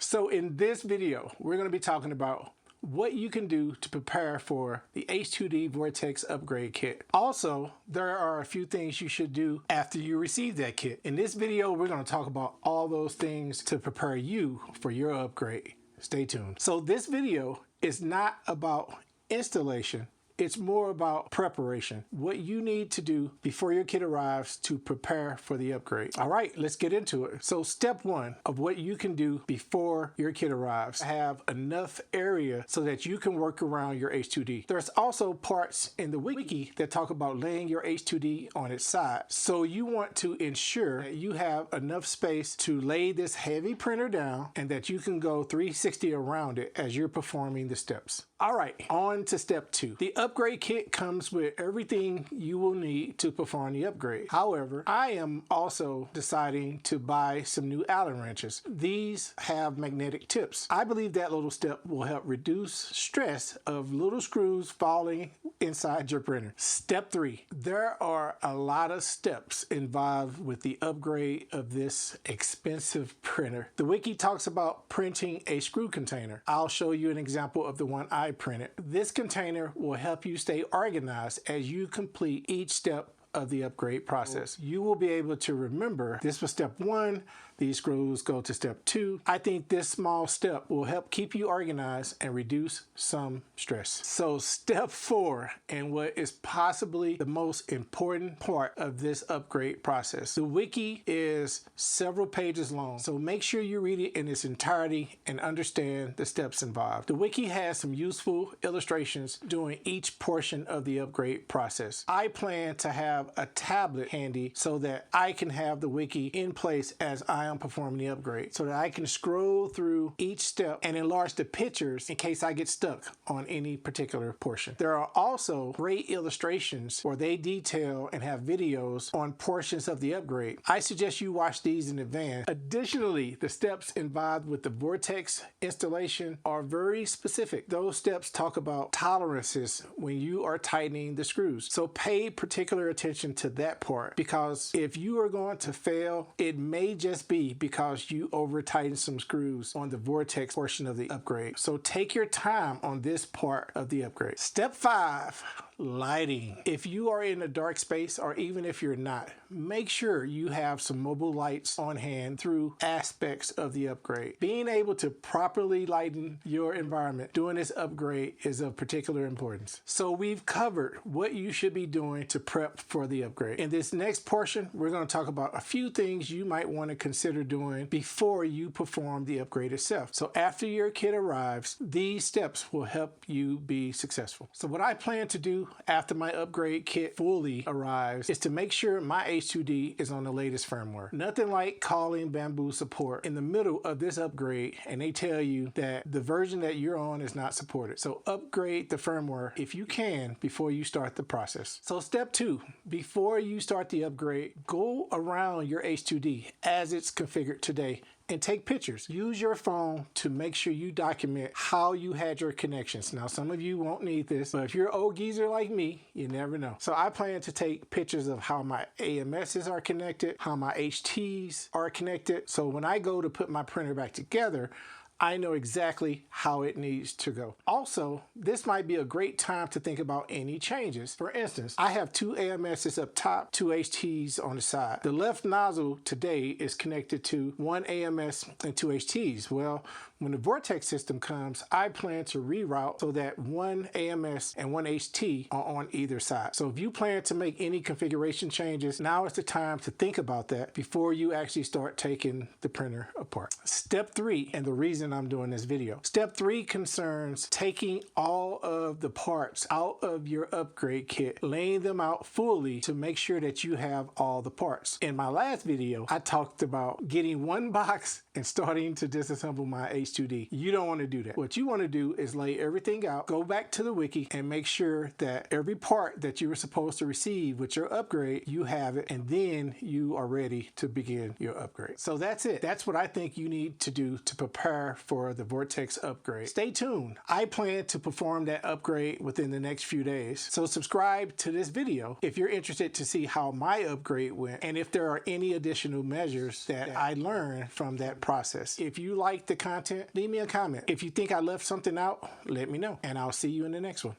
So in this video, we're going to be talking about what you can do to prepare for the H2D Vortek upgrade kit. Also, there are a few things you should do after you receive that kit. In this video, we're going to talk about all those things to prepare you for your upgrade. Stay tuned. So this video is not about installation. It's more about preparation, what you need to do before your kit arrives to prepare for the upgrade. All right, let's get into it. So step one of what you can do before your kit arrives, have enough area so that you can work around your H2D. There's also parts in the wiki that talk about laying your H2D on its side. So you want to ensure that you have enough space to lay this heavy printer down and that you can go 360 around it as you're performing the steps. All right, on to step two. The upgrade kit comes with everything you will need to perform the upgrade. However, I am also deciding to buy some new Allen wrenches. These have magnetic tips. I believe that little step will help reduce stress of little screws falling inside your printer. Step three, there are a lot of steps involved with the upgrade of this expensive printer. The wiki talks about printing a screw container. I'll show you an example of the one I printed. This container will help you stay organized as you complete each step of the upgrade process. You will be able to remember this was step one, these screws go to step two. I think this small step will help keep you organized and reduce some stress. So step four, and what is possibly the most important part of this upgrade process. The wiki is several pages long, so make sure you read it in its entirety and understand the steps involved. The wiki has some useful illustrations during each portion of the upgrade process. I plan to have a tablet handy so that I can have the wiki in place as I am performing the upgrade, so that I can scroll through each step and enlarge the pictures in case I get stuck on any particular portion. There are also great illustrations where they detail and have videos on portions of the upgrade. I suggest you watch these in advance. Additionally, the steps involved with the Vortek installation are very specific. Those steps talk about tolerances when you are tightening the screws. So pay particular attention to that part, because if you are going to fail, it may just be because you over tightened some screws on the Vortek portion of the upgrade. So take your time on this part of the upgrade. Step five, lighting. If you are in a dark space, or even if you're not, make sure you have some mobile lights on hand through aspects of the upgrade. Being able to properly lighten your environment during this upgrade is of particular importance. So we've covered what you should be doing to prep for the upgrade. In this next portion, we're going to talk about a few things you might want to consider doing before you perform the upgrade itself. So after your kit arrives, these steps will help you be successful. So what I plan to do after my upgrade kit fully arrives is to make sure my H2D is on the latest firmware. Nothing like calling Bamboo support in the middle of this upgrade and they tell you that the version that you're on is not supported. So upgrade the firmware if you can before you start the process. So step two, before you start the upgrade, go around your H2D as it's configured today and take pictures. Use your phone to make sure you document how you had your connections. Now, some of you won't need this, but if you're an old geezer like me, you never know. So I plan to take pictures of how my AMSs are connected, how my HTs are connected. So when I go to put my printer back together, I know exactly how it needs to go. Also, this might be a great time to think about any changes. For instance, I have two AMSs up top, two HTs on the side. The left nozzle today is connected to one AMS and two HTs. Well, when the Vortek system comes, I plan to reroute so that one AMS and one HT are on either side. So if you plan to make any configuration changes, now is the time to think about that before you actually start taking the printer apart. Step three, and the reason I'm doing this video. Step three concerns taking all of the parts out of your upgrade kit, laying them out fully to make sure that you have all the parts. In my last video, I talked about getting one box and starting to disassemble my H2D. You don't want to do that. What you want to do is lay everything out, go back to the wiki and make sure that every part that you were supposed to receive with your upgrade, you have it, and then you are ready to begin your upgrade. So that's it. That's what I think you need to do to prepare for the Vortek upgrade. Stay tuned. I plan to perform that upgrade within the next few days. So subscribe to this video if you're interested to see how my upgrade went and if there are any additional measures that I learned from that process. If you like the content, leave me a comment. If you think I left something out, let me know, and I'll see you in the next one.